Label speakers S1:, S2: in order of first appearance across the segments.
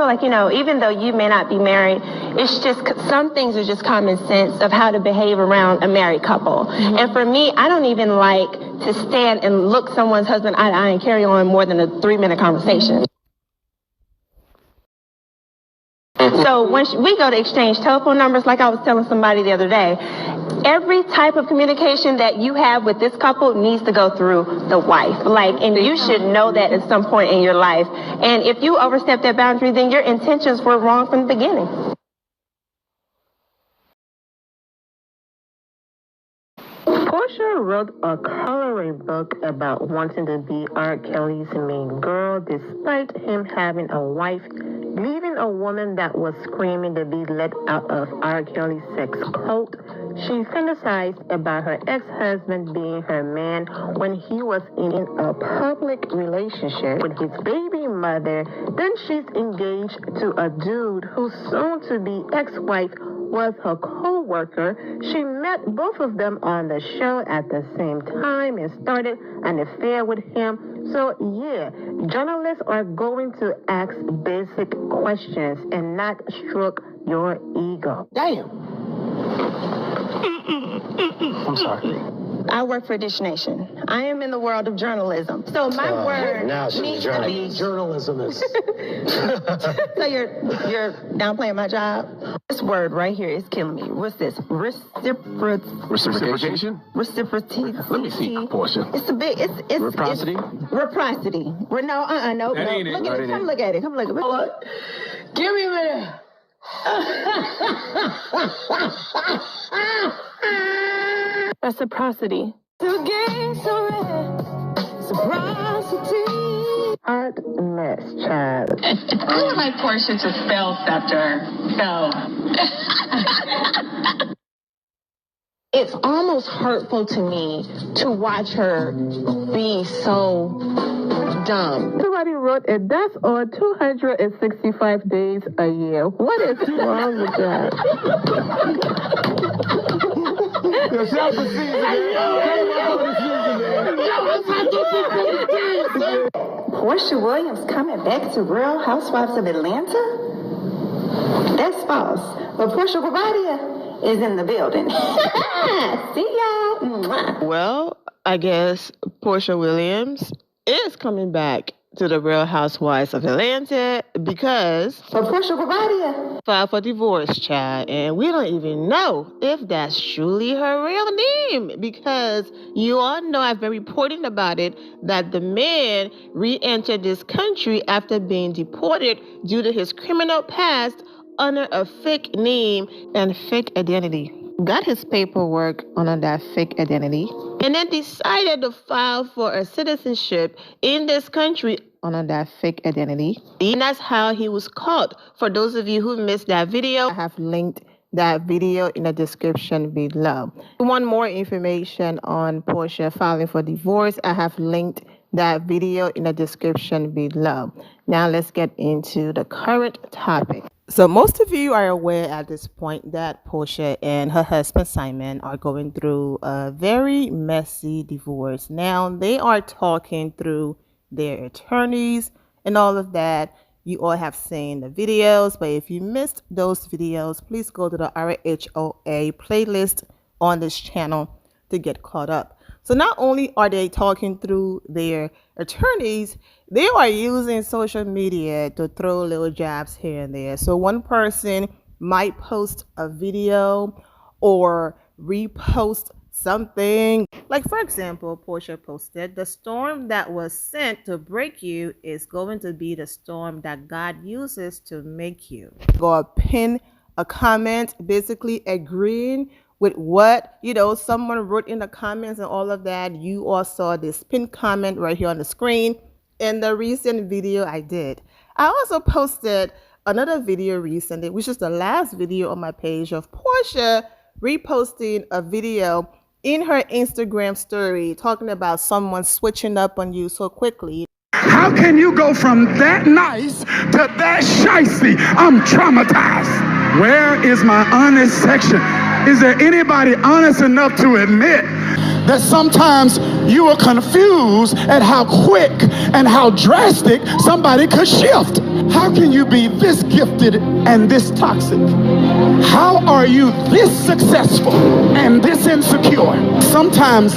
S1: feel like, even though you may not be married, it's just some things are just common sense of how to behave around a married couple. Mm-hmm. And for me, I don't even like to stand and look someone's husband eye to eye and carry on more than a 3-minute conversation. So when we go to exchange telephone numbers, like I was telling somebody the other day, every type of communication that you have with this couple needs to go through the wife. And you should know that at some point in your life. And if you overstep that boundary, then your intentions were wrong from the beginning.
S2: Porsha wrote a coloring book about wanting to be R. Kelly's main girl despite him having a wife, leaving a woman that was screaming to be let out of R. Kelly's sex cult. She fantasized about her ex-husband being her man when he was in a public relationship with his baby mother. Then she's engaged to a dude whose soon-to-be ex-wife was her co-worker. She met both of them on the show at the same time and started an affair with him. So yeah, journalists are going to ask basic questions and not stroke your ego.
S3: Damn. I'm sorry.
S1: I work for Dish Nation. I am in the world of journalism. So my word needs to be...
S3: Journalism is...
S1: So you're downplaying my job? This word right here is killing me. What's this?
S3: Reciprocation?
S1: Reciprocity.
S3: Let me see, Porsha.
S1: It's a big... It's
S3: Reciprocity?
S1: Reciprocity. No. Look at it. Come look at it. Come look at it.
S3: What? Give me there.
S1: Reciprocity. Reciprocity.
S2: Hot mess, child.
S4: I would like Porsha to spell scepter. So.
S1: It's almost hurtful to me to watch her be so dumb.
S2: Somebody wrote a death on 265 days a year. What is wrong with that?
S5: Porsha Williams coming back to Real Housewives of Atlanta? That's false. But Porsha Williams is in the building. See y'all.
S6: Well, I guess Porsha Williams is coming back to the Real Housewives of Atlanta because
S5: Porsha Williams
S6: filed for divorce, child, and we don't even know if that's truly her real name because you all know I've been reporting about it that the man re-entered this country after being deported due to his criminal past under a fake name and fake identity. Got his paperwork under that fake identity and then decided to file for a citizenship in this country under that fake identity. And that's how he was caught. For those of you who missed that video, I have linked that video in the description below. If you want more information on Porsha filing for divorce, I have linked that video in the description below. Now let's get into the current topic. So most of you are aware at this point that Porsha and her husband Simon are going through a very messy divorce. Now they are talking through their attorneys and all of that. You all have seen the videos, but if you missed those videos, please go to the RHOA playlist on this channel to get caught up. So not only are they talking through their attorneys, they are using social media to throw little jabs here and there. So one person might post a video or repost something. Like, for example, Porsha posted, "The storm that was sent to break you is going to be the storm that God uses to make you." Go pin a comment basically agreeing with what, someone wrote in the comments and all of that. You all saw this pinned comment right here on the screen in the recent video I did. I also posted another video recently, which is the last video on my page of Porsha reposting a video in her Instagram story talking about someone switching up on you so quickly.
S7: How can you go from that nice to that shicey? I'm traumatized. Where is my honest section? Is there anybody honest enough to admit that sometimes you are confused at how quick and how drastic somebody could shift? How can you be this gifted and this toxic? How are you this successful and this insecure? Sometimes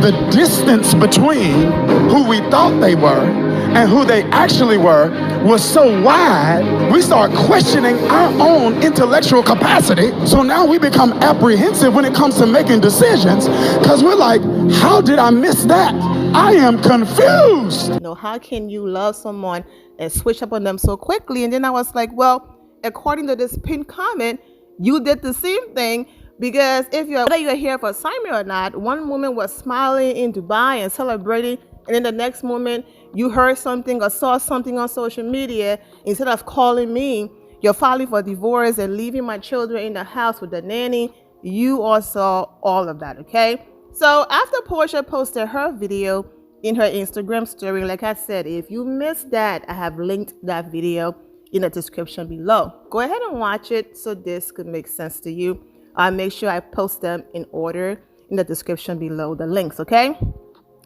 S7: the distance between who we thought they were and who they actually were was so wide, we start questioning our own intellectual capacity. So now we become apprehensive when it comes to making decisions, because we're like, how did I miss that? I am confused.
S6: You know, how can you love someone and switch up on them so quickly? And then I was like, well, according to this pinned comment, you did the same thing, because whether you're here for assignment or not, one woman was smiling in Dubai and celebrating, and then the next moment you heard something or saw something on social media, instead of calling me, you're filing for divorce and leaving my children in the house with the nanny. You all saw all of that, okay? So after Porsha posted her video in her Instagram story, like I said, if you missed that, I have linked that video in the description below. Go ahead and watch it so this could make sense to you. I'll make sure I post them in order in the description below, the links, okay?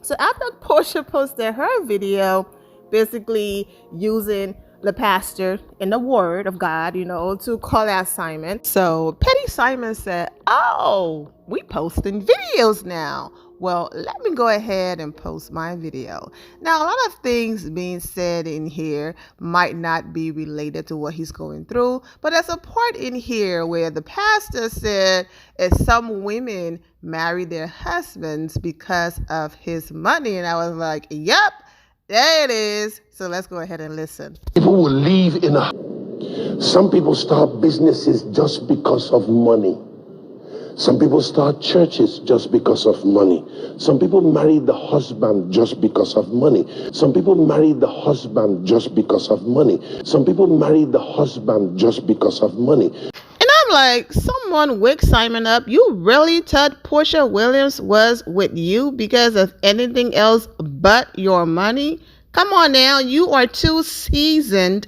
S6: So after Porsha posted her video, basically using the pastor and the word of God, you know, to call that Simon. So Petty Simon said, oh, we posting videos now. Well, let me go ahead and post my video. Now, a lot of things being said in here might not be related to what he's going through, but there's a part in here where the pastor said some women marry their husbands because of his money. And I was like, yep, there it is. So let's go ahead and listen.
S8: People will live in some people start businesses just because of money. Some people start churches just because of money. Some people marry the husband just because of money. Some people marry the husband just because of money. Some people marry the husband just because of money.
S6: And I'm like, someone wake Simon up. You really thought Porsha Williams was with you because of anything else but your money? Come on now, you are too seasoned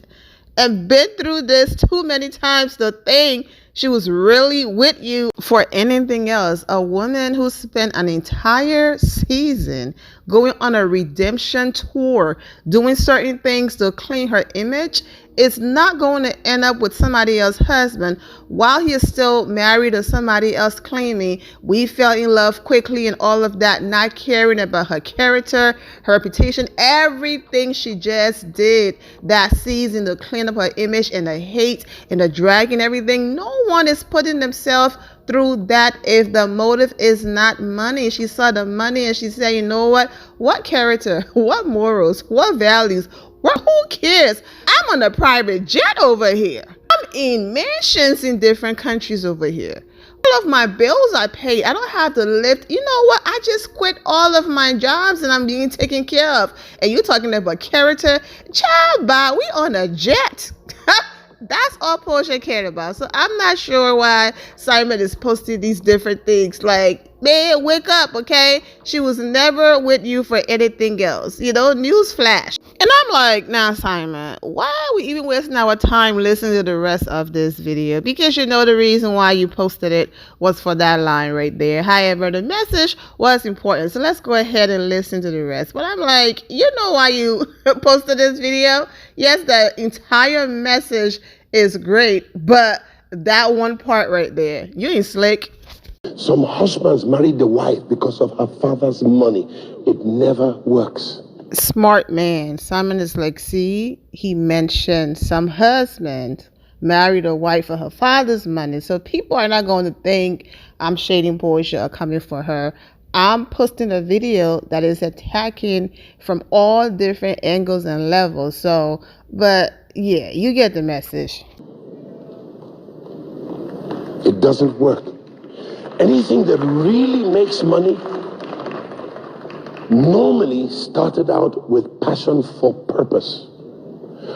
S6: and been through this too many times to think she was really with you for anything else. A woman who spent an entire season going on a redemption tour, doing certain things to clean her image, is not going to end up with somebody else's husband while he is still married to somebody else, claiming we fell in love quickly and all of that, not caring about her character, her reputation, everything she just did that season to clean up her image, and the hate and the drag and everything. No one is putting themselves through that if the motive is not money. She saw the money and she said, you know what character, what morals, what values, who cares? I'm on a private jet over here. I'm in mansions in different countries over here. All of my bills I pay. I don't have to lift. You know what? I just quit all of my jobs and I'm being taken care of. And you talking about character? Child, bye. We on a jet. That's all Porsha cared about. So I'm not sure why Simon is posting these different things. Like, man, wake up, okay? She was never with you for anything else. You know, news flash. And I'm like, now, Simon, why are we even wasting our time listening to the rest of this video? Because you know the reason why you posted it was for that line right there. However, the message was important. So let's go ahead and listen to the rest. But I'm like, you know why you posted this video? Yes, the entire message is great, but that one part right there, you ain't slick.
S8: Some husbands marry the wife because of her father's money. It never works.
S6: Smart man. Simon is like, see, he mentioned some husband married a wife for her father's money. So people are not going to think I'm shading Porsha or coming for her. I'm posting a video that is attacking from all different angles and levels. So, but yeah, you get the message.
S8: It doesn't work. Anything that really makes money normally started out with passion for purpose.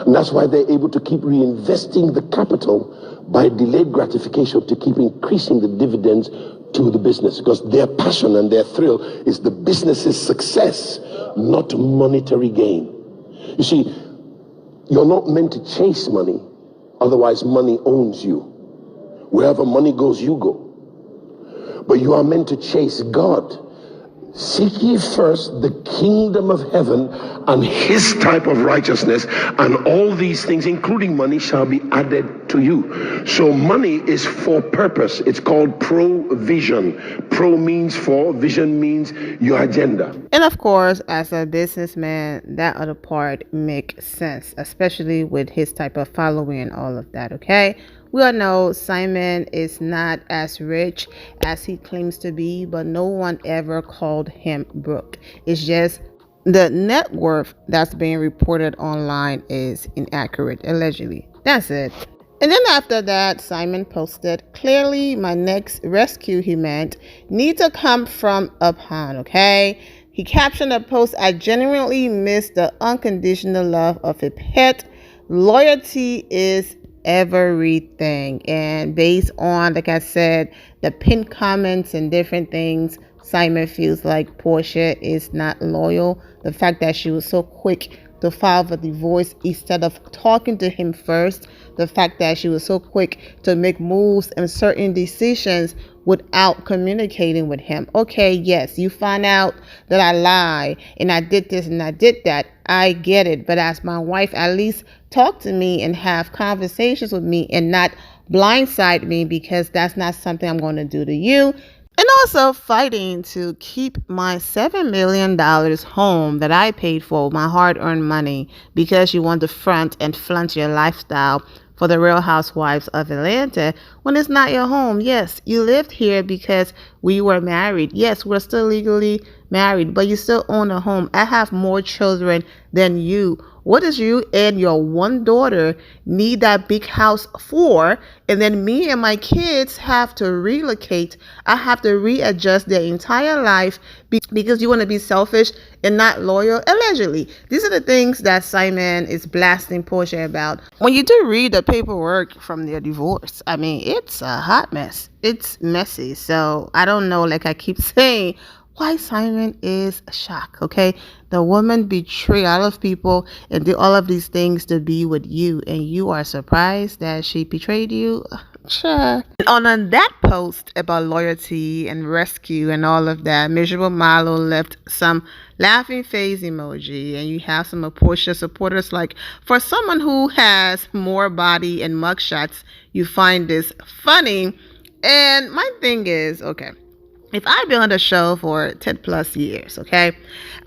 S8: And that's why they're able to keep reinvesting the capital by delayed gratification to keep increasing the dividends to the business, because their passion and their thrill is the business's success, not monetary gain. You see, you're not meant to chase money, otherwise money owns you. Wherever money goes, you go. But you are meant to chase God. Seek ye first the kingdom of heaven and his type of righteousness, and all these things, including money, shall be added to you. So money is for purpose. It's called provision. Pro means for, vision means your agenda.
S6: And of course, as a businessman, that other part makes sense, especially with his type of following and all of that, okay? We all know Simon is not as rich as he claims to be, but no one ever called him broke. It's just the net worth that's being reported online is inaccurate, allegedly. That's it. And then after that, Simon posted, clearly my next rescue he meant need to come from upon, okay? He captioned the post, I genuinely miss the unconditional love of a pet. Loyalty is everything. And based on, like I said, the pinned comments and different things, Simon feels like Porsha is not loyal. The fact that she was so quick to file for divorce instead of talking to him first, the fact that she was so quick to make moves and certain decisions without communicating with him. Okay, yes, you find out that I lied and I did this and I did that. I get it. But as my wife, at least talk to me and have conversations with me and not blindside me, because that's not something I'm going to do to you. And also fighting to keep my $7 million home that I paid for, my hard-earned money, because you want to front and flaunt your lifestyle for the Real Housewives of Atlanta when it's not your home. Yes, you lived here because we were married. Yes, we're still legally married, but you still own a home. I have more children than you. What does you and your one daughter need that big house for? And then me and my kids have to relocate. I have to readjust their entire life because you want to be selfish and not loyal, allegedly. These are the things that Simon is blasting Porsha about. When you do read the paperwork from their divorce, I mean, it's a hot mess. It's messy. So I don't know, like I keep saying, why Simon is shocked, okay? The woman betrayed a lot of people and did all of these things to be with you, and you are surprised that she betrayed you? Sure. And on that post about loyalty and rescue and all of that, Miserable Marlo left some laughing face emoji, and you have some of Porsha supporters like, for someone who has more body and mugshots, you find this funny. And my thing is, okay, if I've been on the show for 10 plus years, okay,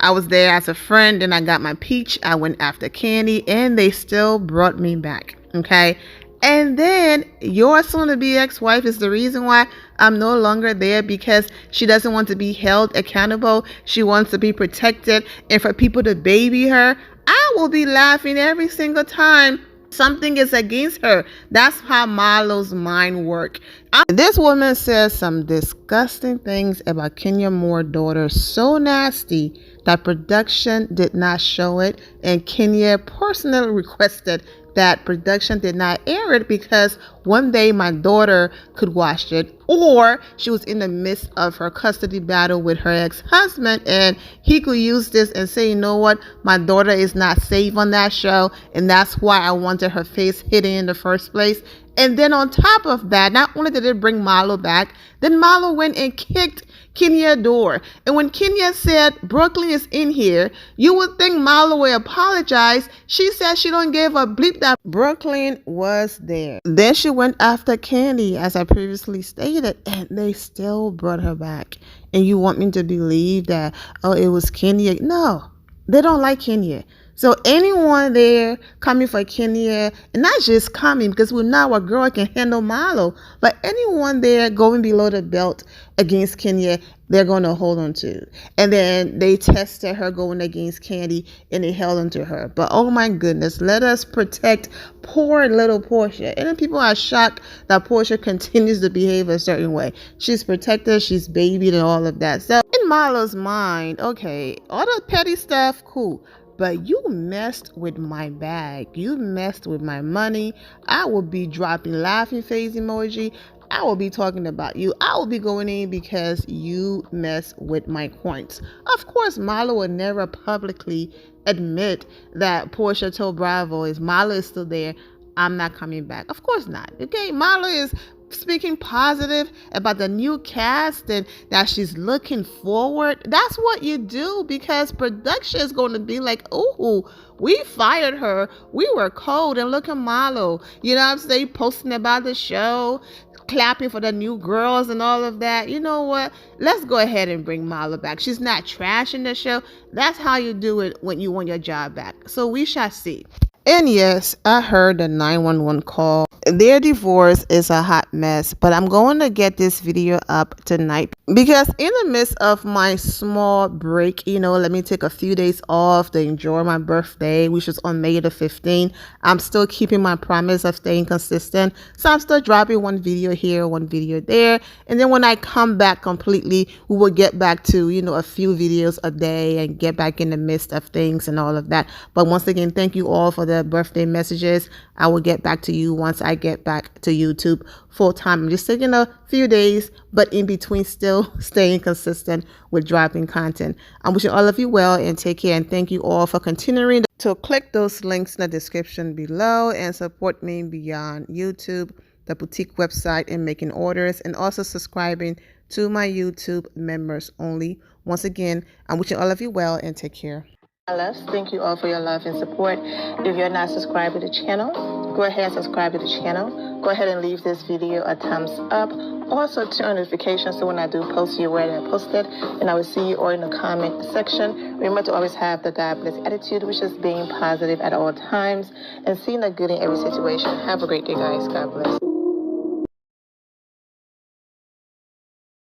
S6: I was there as a friend and I got my peach, I went after Candy, and they still brought me back, okay? And then your soon-to-be ex-wife is the reason why I'm no longer there, because she doesn't want to be held accountable. She wants to be protected and for people to baby her. I will be laughing every single time something is against her. That's how Marlo's mind works. This woman says some disgusting things about Kenya Moore's daughter, so nasty that production did not show it, and Kenya personally requested that production did not air it because one day my daughter could watch it, or she was in the midst of her custody battle with her ex-husband and he could use this and say, you know what, my daughter is not safe on that show, and that's why I wanted her face hidden in the first place. And then on top of that, not only did it bring Marlo back, then Marlo went and kicked Kenya's door. And when Kenya said Brooklyn is in here, you would think Marlo would apologize. She said she don't give a bleep that Brooklyn was there. Then she went after Candy, as I previously stated, and they still brought her back. And you want me to believe that, oh, it was Kenya? No, they don't like Kenya. So anyone there coming for Kenya, and not just coming, because we know a girl can handle Marlo, but anyone there going below the belt against Kenya, they're going to hold on to. And then they tested her going against Candy, and they held on to her. But oh my goodness, let us protect poor little Porsha. And then people are shocked that Porsha continues to behave a certain way. She's protected, she's babied, and all of that. So in Marlo's mind, okay, all the petty stuff, cool. But you messed with my bag. You messed with my money. I will be dropping laughing face emoji. I will be talking about you. I will be going in because you mess with my coins. Of course, Marlo would never publicly admit that Porsha told Bravo is Marlo is still there. I'm not coming back. Of course not. Okay, Marlo is speaking positive about the new cast and that she's looking forward. That's what you do, because production is going to be like, oh, we fired her. We were cold, and look at Marlo. You know what I'm saying? Posting about the show, clapping for the new girls and all of that. You know what? Let's go ahead and bring Marlo back. She's not trashing the show. That's how you do it when you want your job back. So we shall see. And yes, I heard the 911 call. Their divorce is a hot mess, but I'm going to get this video up tonight because in the midst of my small break, let me take a few days off to enjoy my birthday, which is on May the 15th. I'm still keeping my promise of staying consistent. So I'm still dropping one video here, one video there. And then when I come back completely, we will get back to, a few videos a day and get back in the midst of things and all of that. But once again, thank you all for the birthday messages. I will get back to you once I get back to YouTube full time. I'm just taking a few days, but in between still staying consistent with dropping content. I'm wishing all of you well and take care, and thank you all for continuing to click those links in the description below and support me beyond YouTube, the boutique website, and making orders, and also subscribing to my YouTube members only. Once again, I'm wishing all of you well and take care. My loves, thank you all for your love and support. If you're not subscribed to the channel, go ahead and subscribe to the channel. Go ahead and leave this video a thumbs up. Also turn on notifications so when I do post, you're aware that I posted. And I will see you all in the comment section. Remember to always have the God bless attitude, which is being positive at all times and seeing the good in every situation. Have a great day, guys. God bless.